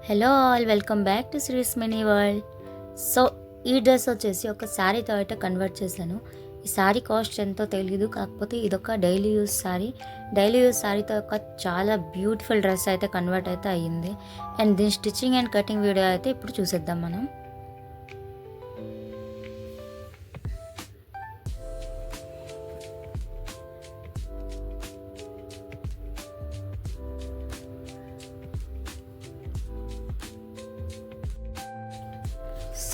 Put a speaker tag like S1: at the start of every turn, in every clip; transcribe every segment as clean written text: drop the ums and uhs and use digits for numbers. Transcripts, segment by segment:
S1: Hello all, welcome back to శ్రీస్ mini world. So ఈ dress వచ్చేసి ఒక శారీతో అయితే కన్వర్ట్ చేశాను. ఈ శారీ కాస్ట్ ఎంతో తెలియదు, కాకపోతే ఇదొక డైలీ యూస్ శారీతో ఒక చాలా బ్యూటిఫుల్ డ్రెస్ అయితే కన్వర్ట్ అయితే అయ్యింది. అండ్ దీని స్టిచ్చింగ్ అండ్ కటింగ్ వీడియో అయితే ఇప్పుడు చూసేద్దాం మనం.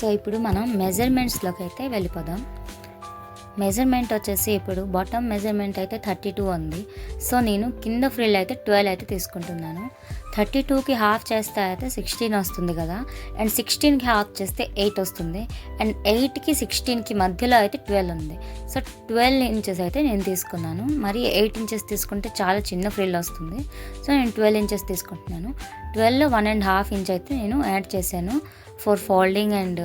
S1: సో ఇప్పుడు మనం మెజర్మెంట్స్లోకి అయితే వెళ్ళిపోదాం. మెజర్మెంట్ వచ్చేసి ఇప్పుడు బాటమ్ మెజర్మెంట్ అయితే 32 ఉంది. సో నేను కింద ఫ్రిల్ అయితే 12 అయితే తీసుకుంటున్నాను. 32కి హాఫ్ చేస్తే అయితే 16 వస్తుంది కదా, అండ్ 16కి హాఫ్ చేస్తే 8 వస్తుంది, అండ్ 8కి 16కి మధ్యలో అయితే 12 ఉంది. సో 12 ఇంచెస్ అయితే నేను తీసుకున్నాను. మరి 8 ఇంచెస్ తీసుకుంటే చాలా చిన్న ఫ్రిల్ వస్తుంది. సో నేను 12 ఇంచెస్ తీసుకుంటున్నాను. 12లో 1.5 ఇంచ్ అయితే నేను యాడ్ చేశాను ఫర్ ఫోల్డింగ్ అండ్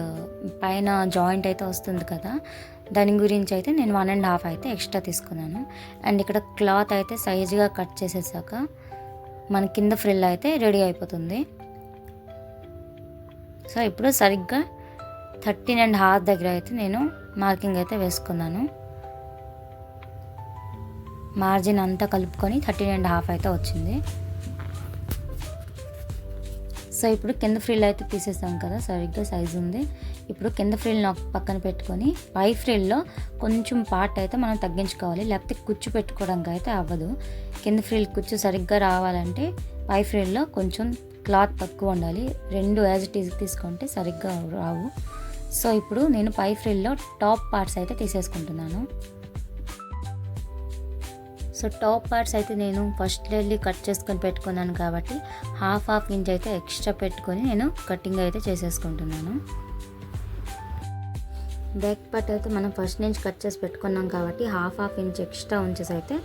S1: పైన జాయింట్ అయితే వస్తుంది కదా, దాని గురించి అయితే నేను 1.5 అయితే ఎక్స్ట్రా తీసుకున్నాను. అండ్ ఇక్కడ క్లాత్ అయితే సైజుగా కట్ చేసేసాక మన కింద ఫ్రిల్ అయితే రెడీ అయిపోతుంది. సో ఇప్పుడు సరిగ్గా 13.5 దగ్గర అయితే నేను మార్కింగ్ అయితే వేసుకున్నాను. మార్జిన్ అంతా కలుపుకొని 13.5 అయితే వచ్చింది. సో ఇప్పుడు కింద ఫ్రిల్ అయితే తీసేసాం కదా, సరిగ్గా సైజు ఉంది. ఇప్పుడు కింద ఫ్రిల్ని ఒక పక్కన పెట్టుకొని పై ఫ్రిల్లో కొంచెం పార్ట్ అయితే మనం తగ్గించుకోవాలి, లేకపోతే కుచ్చు పెట్టుకోవడానికి అయితే అవ్వదు. కింద ఫ్రిల్ కుచ్చు సరిగ్గా రావాలంటే పై ఫ్రిల్లో కొంచెం క్లాత్ తక్కువ ఉండాలి. 2 యాజ్ ఇట్ ఈజ్ తీసుకుంటే సరిగ్గా రావు. సో ఇప్పుడు నేను పై ఫ్రిల్లో టాప్ పార్ట్స్ అయితే తీసేసుకుంటున్నాను. సో టాప్ పార్ట్స్ అయితే నేను ఫస్ట్ వెళ్ళి కట్ చేసుకొని పెట్టుకున్నాను కాబట్టి హాఫ్ ఇంచ్ అయితే ఎక్స్ట్రా పెట్టుకొని నేను కటింగ్ అయితే చేసేసుకుంటున్నాను. బ్యాక్ పార్ట్ అయితే మనం ఫస్ట్ నుంచి కట్ చేసి పెట్టుకున్నాం కాబట్టి హాఫ్ ఇంచ్ ఎక్స్ట్రా ఉంచేసి అయితే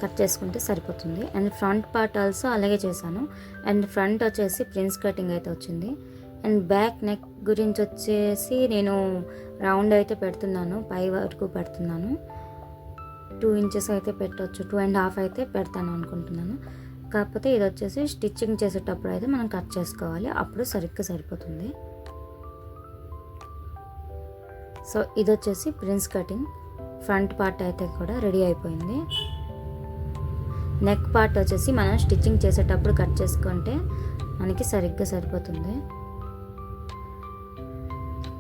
S1: కట్ చేసుకుంటే సరిపోతుంది. అండ్ ఫ్రంట్ పార్ట్ ఆల్సో అలాగే చేశాను. అండ్ ఫ్రంట్ వచ్చేసి ప్రిన్స్ కటింగ్ అయితే వచ్చింది. అండ్ బ్యాక్ నెక్ గురించి వచ్చేసి నేను రౌండ్ అయితే పెడుతున్నాను, పై వరకు పెడుతున్నాను. 2 ఇంచెస్ అయితే పెట్టవచ్చు, 2.5 అయితే పెడతాను అనుకుంటున్నాను. కాకపోతే ఇది వచ్చేసి స్టిచ్చింగ్ చేసేటప్పుడు అయితే మనం కట్ చేసుకోవాలి, అప్పుడు సరిగ్గా సరిపోతుంది. సో ఇది వచ్చేసి ప్రిన్స్ కటింగ్. ఫ్రంట్ పార్ట్ అయితే కూడా రెడీ అయిపోయింది. నెక్ పార్ట్ వచ్చేసి మనం స్టిచ్చింగ్ చేసేటప్పుడు కట్ చేసుకుంటే మనకి సరిగ్గా సరిపోతుంది.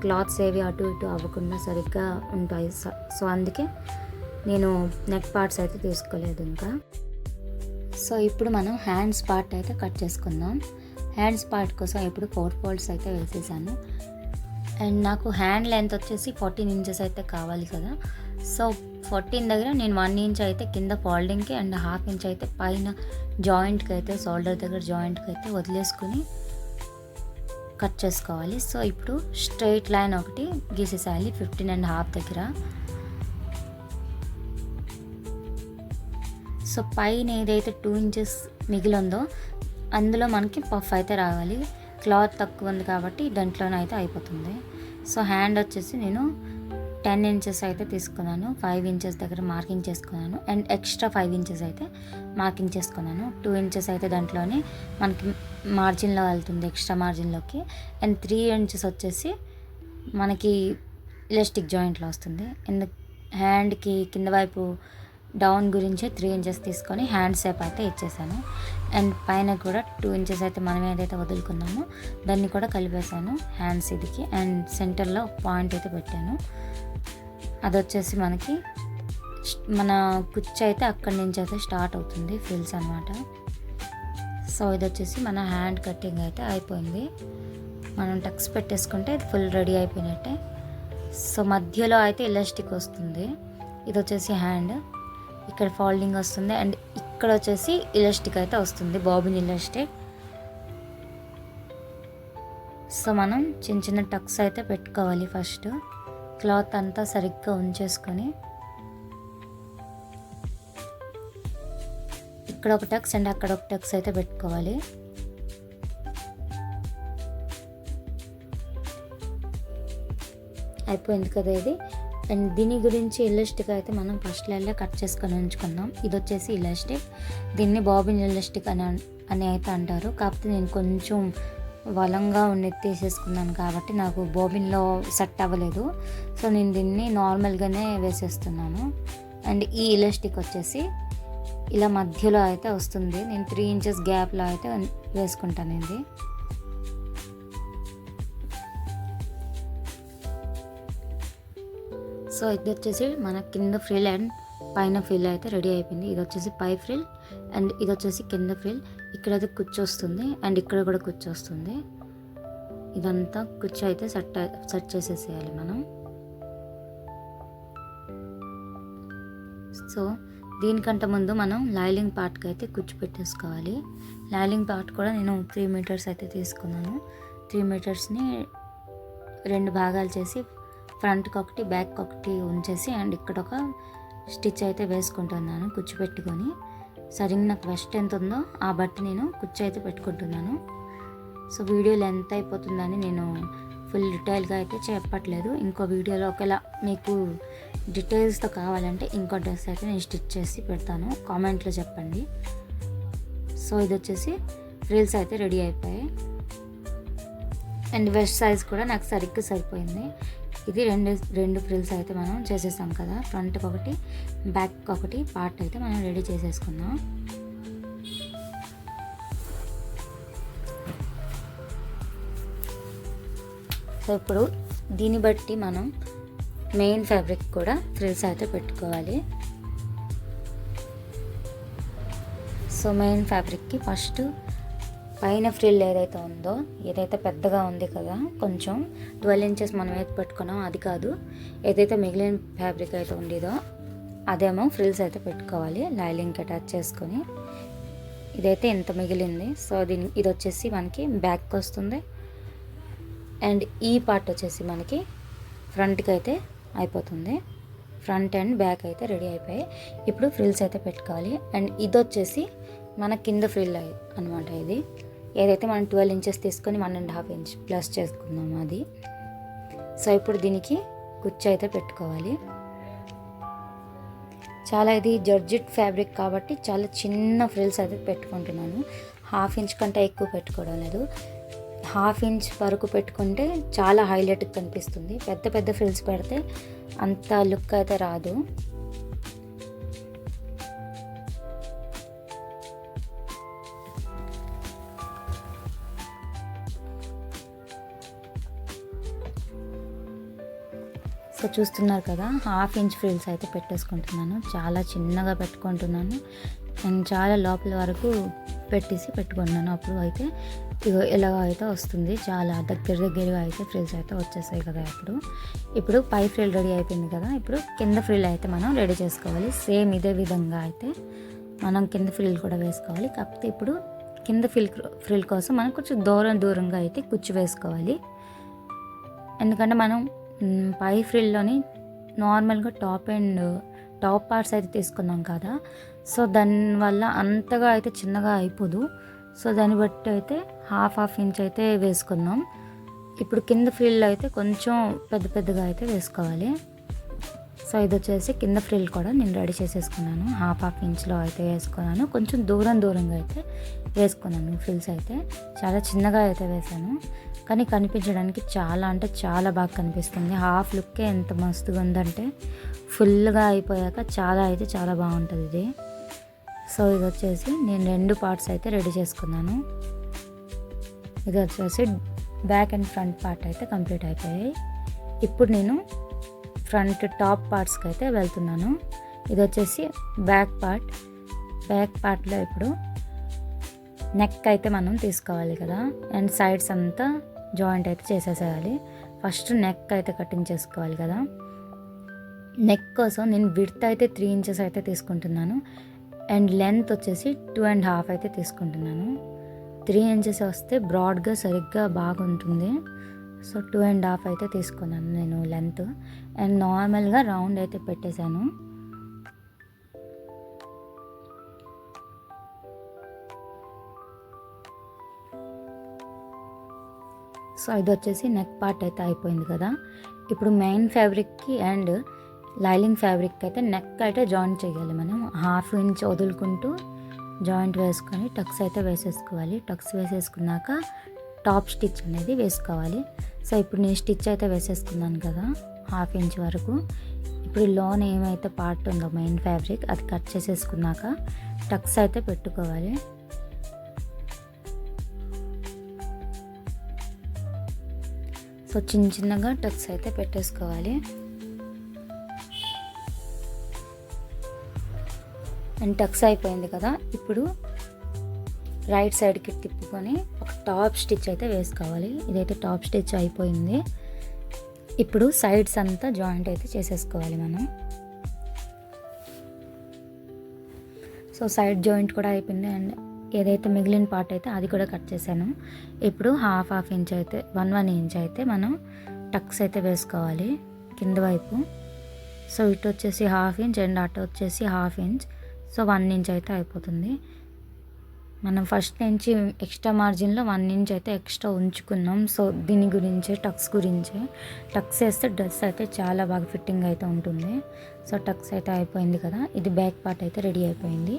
S1: క్లాత్స్ ఏవి అటు ఇటు అవ్వకుండా సరిగ్గా ఉంటాయి. సో అందుకే నేను నెక్ పార్ట్స్ అయితే తీసుకోలేదు ఇంకా. సో ఇప్పుడు మనం హ్యాండ్స్ పార్ట్ అయితే కట్ చేసుకుందాం. హ్యాండ్స్ పార్ట్ కోసం ఇప్పుడు 4 ఫోల్డ్స్ అయితే వేసేసాను. అండ్ నాకు హ్యాండ్ లెంత్ వచ్చేసి 14 ఇంచెస్ అయితే కావాలి కదా. సో 14 దగ్గర నేను 1 ఇంచ్ అయితే కింద ఫోల్డింగ్కి అండ్ హాఫ్ ఇంచ్ అయితే పైన జాయింట్కి అయితే షోల్డర్ దగ్గర జాయింట్కి అయితే వదిలేసుకుని కట్ చేసుకోవాలి. సో ఇప్పుడు స్ట్రైట్ లైన్ ఒకటి గీసేసాలి 15.5 దగ్గర. సో పైన ఏదైతే 2 ఇంచెస్ మిగిలి ఉందో అందులో మనకి పఫ్ అయితే రావాలి. క్లాత్ తక్కువ ఉంది కాబట్టి దాంట్లోనే అయితే అయిపోతుంది. సో హ్యాండ్ వచ్చేసి నేను 10 ఇంచెస్ అయితే తీసుకున్నాను. 5 ఇంచెస్ దగ్గర మార్కింగ్ చేసుకున్నాను. అండ్ ఎక్స్ట్రా 5 ఇంచెస్ అయితే మార్కింగ్ చేసుకున్నాను. 2 ఇంచెస్ అయితే దాంట్లోనే మనకి మార్జిన్లో వెళ్తుంది, ఎక్స్ట్రా మార్జిన్లోకి. అండ్ 3 ఇంచెస్ వచ్చేసి మనకి ఎలాస్టిక్ జాయింట్లో వస్తుంది. అండ్ హ్యాండ్కి కింద వైపు డౌన్ గురించి 3 ఇంచెస్ తీసుకొని హ్యాండ్ షేప్ అయితే ఇచ్చేసాను. అండ్ పైన కూడా 2 ఇంచెస్ అయితే మనం ఏదైతే వదులుకున్నామో దాన్ని కూడా కలిపేసాను హ్యాండ్స్ ఇదికి. అండ్ సెంటర్లో పాయింట్ అయితే పెట్టాను. అది వచ్చేసి మనకి మన కుచ్చు అయితే అక్కడి నుంచి అయితే స్టార్ట్ అవుతుంది, ఫిల్స్ అనమాట. సో ఇది వచ్చేసి మన హ్యాండ్ కటింగ్ అయితే అయిపోయింది. మనం టక్స్ పెట్టేసుకుంటే ఇది ఫుల్ రెడీ అయిపోయినట్టే. సో మధ్యలో అయితే ఎలాస్టిక్ వస్తుంది. ఇది వచ్చేసి హ్యాండ్, ఇక్కడ ఫోల్డింగ్ వస్తుంది. అండ్ ఇక్కడ వచ్చేసి ఎలాస్టిక్ అయితే వస్తుంది, బాబిన్ ఎలాస్టిక్. సో మనం చిన్న చిన్న టక్స్ అయితే పెట్టుకోవాలి. ఫస్ట్ క్లాత్ అంతా సరిగ్గా ఉంచేసుకొని ఇక్కడ ఒక టక్స్ అండ్ అక్కడ ఒక టక్స్ అయితే పెట్టుకోవాలి. అయిపోయింది కదా ఇది. అండ్ దీని గురించి ఎలాస్టిక్ అయితే మనం ఫస్ట్ లైన్లో కట్ చేసుకొని ఉంచుకుందాం. ఇది వచ్చేసి ఎలాస్టిక్, దీన్ని బాబిన్ ఎలాస్టిక్ అని అయితే అంటారు. కాకపోతే నేను కొంచెం వలంగా ఉండేది తీసేసుకున్నాను కాబట్టి నాకు బోబిన్లో సెట్ అవ్వలేదు. సో నేను దీన్ని నార్మల్గానే వేసేస్తున్నాను. అండ్ ఈ ఎలాస్టిక్ వచ్చేసి ఇలా మధ్యలో అయితే వస్తుంది. నేను 3 ఇంచెస్ గ్యాప్లో అయితే వేసుకుంటాను ఇది. సో ఇది వచ్చేసి మన కింద ఫ్రిల్ అండ్ పైన ఫ్రిల్ అయితే రెడీ అయిపోయింది. ఇది వచ్చేసి పై ఫ్రిల్ అండ్ ఇది వచ్చేసి కింద ఫ్రిల్. ఇక్కడైతే కుచ్చు వస్తుంది అండ్ ఇక్కడ కూడా కుచ్చు వస్తుంది. ఇదంతా కుచ్చు అయితే సెట్ చేసేసేయాలి మనం. సో దీనికంటే ముందు మనం లైలింగ్ పార్ట్కి అయితే కుచ్చు పెట్టేసుకోవాలి. లైలింగ్ పార్ట్ కూడా నేను 3 మీటర్స్ అయితే తీసుకున్నాను. 3 మీటర్స్ని 2 భాగాలు చేసి ఫ్రంట్కి ఒకటి బ్యాక్ ఒకటి ఉంచేసి అండ్ ఇక్కడ ఒక స్టిచ్ అయితే వేసుకుంటున్నాను కుచ్చు పెట్టుకొని. సరిగ్గా నాకు వెస్ట్ ఎంత ఉందో ఆ బట్టి నేను కుచ్చు అయితే పెట్టుకుంటున్నాను. సో వీడియో లెంత్ అయిపోతుందని నేను ఫుల్ డీటెయిల్గా అయితే చెప్పట్లేదు. ఇంకో వీడియోలో ఒకవేళ మీకు డీటెయిల్స్తో కావాలంటే ఇంకో డ్రెస్ అయితే నేను స్టిచ్ చేసి పెడతాను, కామెంట్లో చెప్పండి. సో ఇది వచ్చేసి ఫ్రిల్స్ అయితే రెడీ అయిపోయాయి అండ్ వెస్ట్ సైజ్ కూడా నాకు సరిగ్గా సరిపోయింది. ఇది రెండు ఫ్రిల్స్ అయితే మనం చేసేసాం కదా. ఫ్రంట్కి ఒకటి బ్యాక్ ఒకటి పార్ట్ అయితే మనం రెడీ చేసేసుకుందాం. సో ఇప్పుడు దీన్ని బట్టి మనం మెయిన్ ఫ్యాబ్రిక్ కూడా ఫ్రిల్స్ అయితే పెట్టుకోవాలి. సో మెయిన్ ఫ్యాబ్రిక్కి ఫస్ట్ పైన ఫ్రిల్ ఏదైతే ఉందో, ఏదైతే పెద్దగా ఉంది కదా కొంచెం 12 ఇంచెస్ మనం ఏది పెట్టుకున్నాం అది కాదు, ఏదైతే మిగిలిన ఫ్యాబ్రిక్ అయితే ఉండేదో అదేమో ఫ్రిల్స్ అయితే పెట్టుకోవాలి లైలింగ్కి అటాచ్ చేసుకొని. ఇదైతే ఇంత మిగిలింది. సో ఇది వచ్చేసి మనకి బ్యాక్కి వస్తుంది అండ్ ఈ పార్ట్ వచ్చేసి మనకి ఫ్రంట్కి అయితే అయిపోతుంది. ఫ్రంట్ అండ్ బ్యాక్ అయితే రెడీ అయిపోయాయి. ఇప్పుడు ఫ్రిల్స్ అయితే పెట్టుకోవాలి. అండ్ ఇది వచ్చేసి మన కింద ఫ్రిల్ అనమాట. ఇది ఏదైతే మనం 12 ఇంచెస్ తీసుకొని 1.5 ఇంచ్ ప్లస్ చేసుకున్నాము అది. సో ఇప్పుడు దీనికి కుచ్చు అయితే పెట్టుకోవాలి. చాలా ఇది జర్జిట్ ఫ్యాబ్రిక్ కాబట్టి చాలా చిన్న ఫ్రిల్స్ అయితే పెట్టుకుంటున్నాను. 1/2 ఇంచ్ కంటే ఎక్కువ పెట్టుకోవడం లేదు. 1/2 ఇంచ్ వరకు పెట్టుకుంటే చాలా హైలైట్గా కనిపిస్తుంది. పెద్ద పెద్ద ఫ్రిల్స్ పెడితే అంత లుక్ అయితే రాదు. సో చూస్తున్నారు కదా, 1/2 ఇంచ్ ఫ్రిల్స్ అయితే పెట్టేసుకుంటున్నాను. చాలా చిన్నగా పెట్టుకుంటున్నాను అండ్ చాలా లోపల వరకు పెట్టుకున్నాను. అప్పుడు అయితే ఇలా అయితే వస్తుంది. చాలా దగ్గరగా అయితే ఫ్రిల్స్ అయితే వచ్చేసాయి కదా. ఇప్పుడు పై ఫ్రిల్ రెడీ అయిపోయింది కదా. ఇప్పుడు కింద ఫ్రిల్ అయితే మనం రెడీ చేసుకోవాలి. సేమ్ ఇదే విధంగా అయితే మనం కింద ఫ్రిల్ కూడా వేసుకోవాలి. కాకపోతే ఇప్పుడు కింద ఫ్రిల్ కోసం మనం కొంచెం దూరంగా అయితే కుచ్చు వేసుకోవాలి. ఎందుకంటే మనం పై ఫ్రిల్లోని నార్మల్గా టాప్ పార్ట్స్ అయితే తీసుకున్నాం కదా. సో దానివల్ల అంతగా అయితే చిన్నగా అయిపోదు. సో దాన్ని బట్టి అయితే 1/2 ఇంచ్ అయితే వేసుకుందాం. ఇప్పుడు కింద ఫ్రిల్ అయితే కొంచెం పెద్దగా అయితే వేసుకోవాలి. సో ఇది వచ్చేసి కింద ఫ్రిల్ కూడా నేను రెడీ చేసేసుకున్నాను. 1/2 ఇంచ్లో అయితే వేసుకున్నాను. కొంచెం దూరంగా అయితే వేసుకున్నాను. ఫ్రిల్స్ అయితే చాలా చిన్నగా అయితే వేసాను, కానీ కనిపించడానికి చాలా అంటే చాలా బాగా కనిపిస్తుంది. హాఫ్ లుక్కే ఎంత మస్తుగా ఉందంటే ఫుల్గా అయిపోయాక చాలా బాగుంటుంది ఇది. సో ఇది వచ్చేసి నేను 2 పార్ట్స్ అయితే రెడీ చేసుకున్నాను. ఇది వచ్చేసి బ్యాక్ అండ్ ఫ్రంట్ పార్ట్ అయితే కంప్లీట్ అయిపోయాయి. ఇప్పుడు నేను ఫ్రంట్ టాప్ పార్ట్స్కి అయితే వెళ్తున్నాను. ఇది వచ్చేసి బ్యాక్ పార్ట్లో ఇప్పుడు నెక్ అయితే మనం తీసుకోవాలి కదా అండ్ సైడ్స్ అంతా జాయింట్ అయితే చేసేసేయాలి. ఫస్ట్ నెక్ అయితే కటింగ్ చేసుకోవాలి కదా. నెక్ కోసం నేను విడ్త్ అయితే 3 ఇంచెస్ అయితే తీసుకుంటున్నాను అండ్ లెంత్ వచ్చేసి 2.5 అయితే తీసుకుంటున్నాను. 3 ఇంచెస్ వస్తే బ్రాడ్గా సరిగ్గా బాగుంటుంది. సో 2.5 అయితే తీసుకున్నాను నేను లెంత్ అండ్ నార్మల్గా రౌండ్ అయితే పెట్టేశాను. సో ఇది వచ్చేసి నెక్ పార్ట్ అయితే అయిపోయింది కదా. ఇప్పుడు మెయిన్ ఫ్యాబ్రిక్కి అండ్ లైలింగ్ ఫ్యాబ్రిక్ అయితే నెక్ అయితే జాయింట్ చేయాలి. మనం 1/2 ఇంచ్ వదులుకుంటూ జాయింట్ వేసుకొని టక్స్ అయితే వేసేసుకోవాలి. టక్స్ వేసేసుకున్నాక టాప్ స్టిచ్ అనేది వేసుకోవాలి. సో ఇప్పుడు నేను స్టిచ్ అయితే వేసేసుకున్నాను కదా 1/2 ఇంచ్ వరకు. ఇప్పుడు లోన్ ఏమైతే పార్ట్ ఉందో మెయిన్ ఫ్యాబ్రిక్ అది కట్ చేసేసుకున్నాక టక్స్ అయితే పెట్టుకోవాలి. సో చిన్నగా టక్స్ అయితే పెట్టేసుకోవాలి. అండ్ టక్స్ అయిపోయింది కదా, ఇప్పుడు రైట్ సైడ్కి తిప్పుకొని ఒక టాప్ స్టిచ్ అయితే వేసుకోవాలి. ఇదైతే టాప్ స్టిచ్ అయిపోయింది. ఇప్పుడు సైడ్స్ అంతా జాయింట్ అయితే చేసేసుకోవాలి మనం. సో సైడ్ జాయింట్ కూడా అయిపోయింది. అండ్ ఏదైతే మిగిలిన పార్ట్ అయితే అది కూడా కట్ చేశాను. ఇప్పుడు హాఫ్ ఇంచ్ అయితే 1 ఇంచ్ అయితే మనం టక్స్ అయితే వేసుకోవాలి కింద వైపు. సో ఇటు వచ్చేసి 1/2 ఇంచ్ అండ్ అటు వచ్చేసి 1/2 ఇంచ్. సో 1 ఇంచ్ అయితే అయిపోతుంది. మనం ఫస్ట్ నుంచి ఎక్స్ట్రా మార్జిన్లో 1 ఇంచ్ అయితే ఎక్స్ట్రా ఉంచుకున్నాం. సో దీని గురించే టక్స్ గురించే. టక్స్ వేస్తే డ్రెస్ అయితే చాలా బాగా ఫిట్టింగ్ అయితే ఉంటుంది. సో టక్స్ అయితే అయిపోయింది కదా, ఇది బ్యాక్ పార్ట్ అయితే రెడీ అయిపోయింది.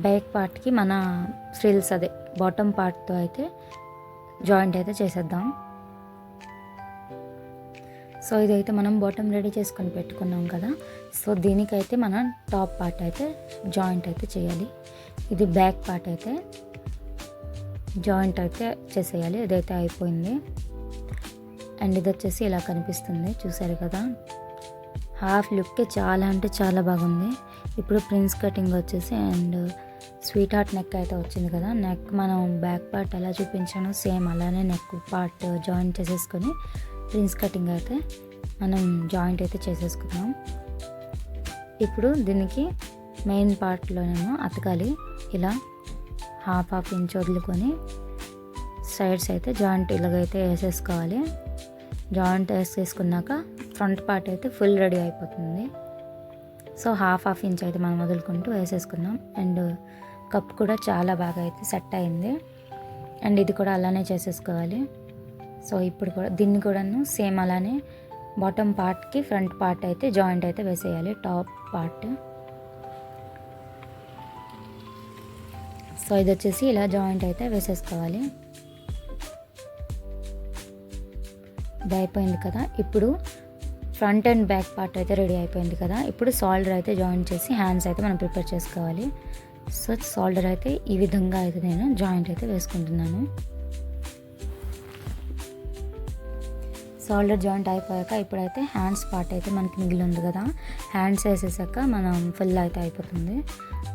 S1: బ్యాక్ పార్ట్కి మన ఫ్రిల్స్ అదే బాటమ్ పార్ట్తో అయితే జాయింట్ అయితే చేసేద్దాం. సో ఇదైతే మనం బాటమ్ రెడీ చేసుకొని పెట్టుకున్నాం కదా, సో దీనికైతే మనం టాప్ పార్ట్ అయితే జాయింట్ అయితే చేయాలి. ఇది బ్యాక్ పార్ట్ అయితే జాయింట్ అయితే చేసేయాలి. ఇదైతే అయిపోయింది. అండ్ ఇది వచ్చేసి ఇలా కనిపిస్తుంది, చూసారు కదా. హాఫ్ లుక్కే చాలా అంటే చాలా బాగుంది. ఇప్పుడు ప్రిన్స్ కటింగ్ వచ్చేసి అండ్ స్వీట్ హార్ట్ నెక్ అయితే వచ్చింది కదా. నెక్ మనం బ్యాక్ పార్ట్ ఎలా చూపించానో సేమ్ అలానే నెక్ పార్ట్ జాయింట్ చేసేసుకొని ప్రిన్స్ కటింగ్ అయితే మనం జాయింట్ అయితే చేసేసుకున్నాం. ఇప్పుడు దీనికి మెయిన్ పార్ట్లోనేమో అతకాలి. ఇలా హాఫ్ ఇంచ్ వదులుకొని సైడ్స్ అయితే జాయింట్ ఇలాగైతే వేసేసుకోవాలి. జాయింట్ వేసేసుకున్నాక ఫ్రంట్ పార్ట్ అయితే ఫుల్ రెడీ అయిపోతుంది. సో హాఫ్ ఇంచ్ అయితే మనం వదులుకుంటూ వేసేసుకున్నాం. అండ్ కప్ కూడా చాలా బాగా అయితే సెట్ అయింది. అండ్ ఇది కూడా అలానే చేసేసుకోవాలి. సో ఇప్పుడు కూడా దీన్ని కూడాను సేమ్ అలానే బాటమ్ పార్ట్కి ఫ్రంట్ పార్ట్ అయితే జాయింట్ అయితే వేసేయాలి, టాప్ పార్ట్. సో ఇది వచ్చేసి ఇలా జాయింట్ అయితే వేసేసుకోవాలి. ఇది అయిపోయింది కదా. ఇప్పుడు ఫ్రంట్ అండ్ బ్యాక్ పార్ట్ అయితే రెడీ అయిపోయింది కదా. ఇప్పుడు షోల్డర్ అయితే జాయింట్ చేసి హ్యాండ్స్ అయితే మనం ప్రిపేర్ చేసుకోవాలి. సో షోల్డర్ అయితే ఈ విధంగా అయితే నేను జాయింట్ అయితే వేసుకుంటున్నాను. షోల్డర్ జాయింట్ అయిపోయాక ఇప్పుడైతే హ్యాండ్స్ పార్ట్ అయితే మనకి మిగిలి ఉంది కదా, హ్యాండ్స్ వేసేసాక మనం ఫుల్ అయితే అయిపోతుంది.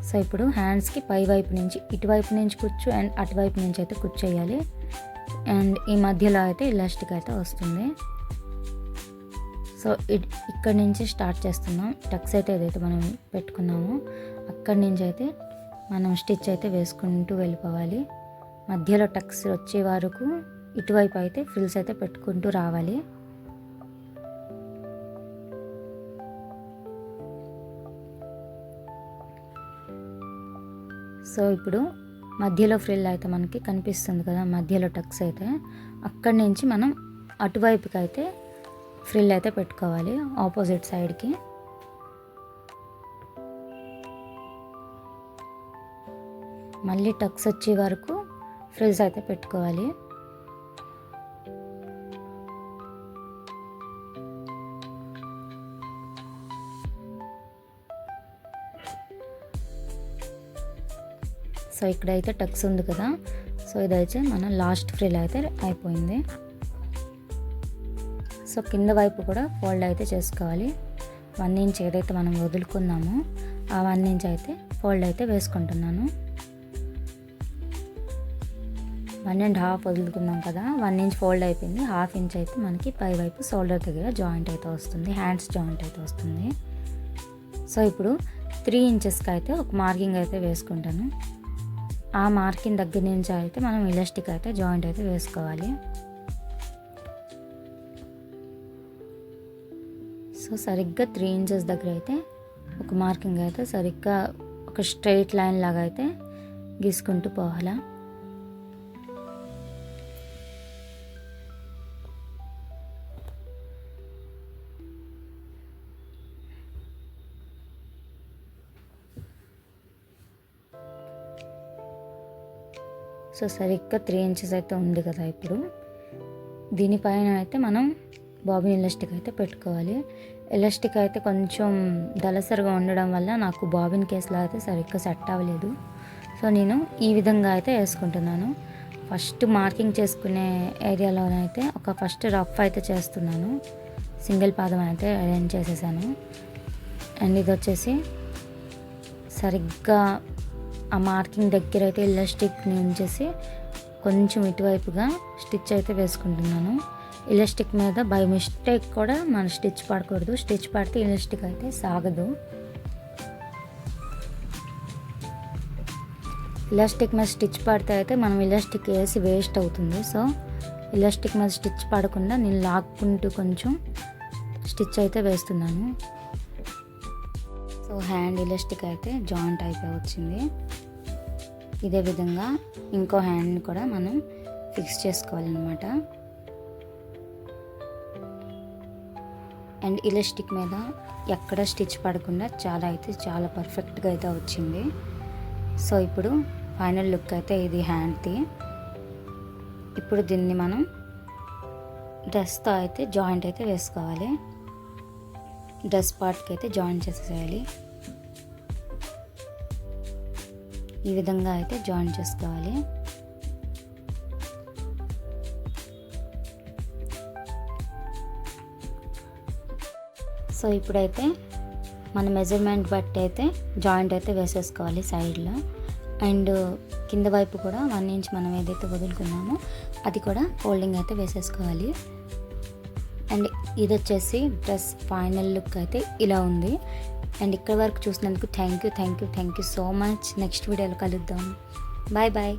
S1: సో ఇప్పుడు హ్యాండ్స్కి పై వైపు నుంచి ఇటువైపు నుంచి కుచ్చు అండ్ అటువైపు నుంచి అయితే కుచ్చేయాలి. అండ్ ఈ మధ్యలో అయితే ఎలాస్టిక్ అయితే వస్తుంది. సో ఇక్కడ నుంచి స్టార్ట్ చేస్తున్నాం. టక్స్ అయితే ఏదైతే మనం పెట్టుకున్నామో అక్కడి నుంచి అయితే మనం స్టిచ్ అయితే వేసుకుంటూ వెళ్ళిపోవాలి. మధ్యలో టక్స్ వచ్చే వరకు ఇటువైపు అయితే ఫ్రిల్స్ అయితే పెట్టుకుంటూ రావాలి. సో ఇప్పుడు మధ్యలో ఫ్రిల్ అయితే మనకి కనిపిస్తుంది కదా, మధ్యలో టక్స్ అయితే అక్కడి నుంచి మనం అటువైపుకి అయితే ఫ్రిల్ అయితే పెట్టుకోవాలి ఆపోజిట్ సైడ్కి. మళ్ళీ టక్స్ వచ్చే వరకు ఫ్రిల్స్ అయితే పెట్టుకోవాలి. సో ఇక్కడైతే టక్స్ ఉంది కదా, సో ఇదైతే మన లాస్ట్ ఫ్రిల్ అయితే అయిపోయింది. సో కింద వైపు కూడా ఫోల్డ్ అయితే చేసుకోవాలి. 1 ఇంచ్ ఏదైతే మనం వదులుకున్నామో ఆ 1 ఇంచ్ అయితే ఫోల్డ్ అయితే వేసుకుంటున్నాను. 1.5 వదులుకున్నాం కదా, 1 ఇంచ్ ఫోల్డ్ అయిపోయింది. 1/2 ఇంచ్ అయితే మనకి పై వైపు షోల్డర్ దగ్గర జాయింట్ అయితే వస్తుంది, హ్యాండ్స్ జాయింట్ అయితే వస్తుంది. సో ఇప్పుడు 3 ఇంచెస్కి అయితే ఒక మార్కింగ్ అయితే వేసుకుంటాను. ఆ మార్కింగ్ దగ్గర నుంచి అయితే మనం ఎలాస్టిక్ అయితే జాయింట్ అయితే వేసుకోవాలి. సో సరిగ్గా 3 ఇంచెస్ దగ్గర అయితే ఒక మార్కింగ్ అయితే సరిగ్గా ఒక స్ట్రైట్ లైన్ లాగా అయితే గీసుకుంటూ పోవాలా. సో సరిగ్గా 3 ఇంచెస్ అయితే ఉంది కదా. ఇప్పుడు దీనిపైన అయితే మనం బాబిన్ ఎలాస్టిక్ అయితే పెట్టుకోవాలి. ఎలాస్టిక్ అయితే కొంచెం దళసరిగా ఉండడం వల్ల నాకు బాబిన్ కేసులో అయితే సరిగ్గా సెట్ అవ్వలేదు. సో నేను ఈ విధంగా అయితే వేసుకుంటున్నాను. ఫస్ట్ మార్కింగ్ చేసుకునే ఏరియాలోనైతే ఫస్ట్ రఫ్ అయితే చేస్తున్నాను. సింగిల్ పాదం అయితే అరేంజ్ చేసేసాను. అండ్ ఇది వచ్చేసి సరిగ్గా ఆ మార్కింగ్ దగ్గర అయితే ఎలాస్టిక్ని ఉంచేసి కొంచెం ఇటువైపుగా స్టిచ్ అయితే వేసుకుంటున్నాను. ఎలాస్టిక్ మీద బై మిస్టేక్ కూడా మన స్టిచ్ పడకూడదు. స్టిచ్ పడితే ఎలాస్టిక్ అయితే సాగదు. ఎలాస్టిక్ మీద స్టిచ్ పడితే అయితే మనం ఎలాస్టిక్ వేసి వేస్ట్ అవుతుంది. సో ఎలాస్టిక్ మీద స్టిచ్ పడకుండా నేను లాక్కుంటూ కొంచెం స్టిచ్ అయితే వేస్తున్నాను. సో హ్యాండ్ ఎలాస్టిక్ అయితే జాయింట్ అయిపోయి వచ్చింది. ఇదే విధంగా ఇంకో హ్యాండ్ని కూడా మనం ఫిక్స్ చేసుకోవాలన్నమాట. అండ్ ఎలాస్టిక్ మీద ఎక్కడ స్టిచ్ పడకుండా చాలా పర్ఫెక్ట్గా అయితే వచ్చింది. సో ఇప్పుడు ఫైనల్ లుక్ అయితే ఇది హ్యాండ్ది. ఇప్పుడు దీన్ని మనం డ్రెస్తో అయితే జాయింట్ అయితే వేసుకోవాలి. డ్రెస్ పార్ట్కి అయితే జాయింట్ చేసేయాలి. ఈ విధంగా అయితే జాయింట్ చేసుకోవాలి. సో ఇప్పుడైతే మన మెజర్మెంట్ బట్టి అయితే జాయింట్ అయితే వేసేసుకోవాలి సైడ్లో. అండ్ కింద వైపు కూడా 1 ఇంచ్ మనం ఏదైతే వదులుకున్నామో అది కూడా ఫోల్డింగ్ అయితే వేసేసుకోవాలి. అండ్ ఇది వచ్చేసి డ్రెస్ ఫైనల్ లుక్ అయితే ఇలా ఉంది. అండ్ ఇక్కడ వరకు చూసినందుకు thank you so much. Next వీడియోలో కలుద్దాం. Bye bye.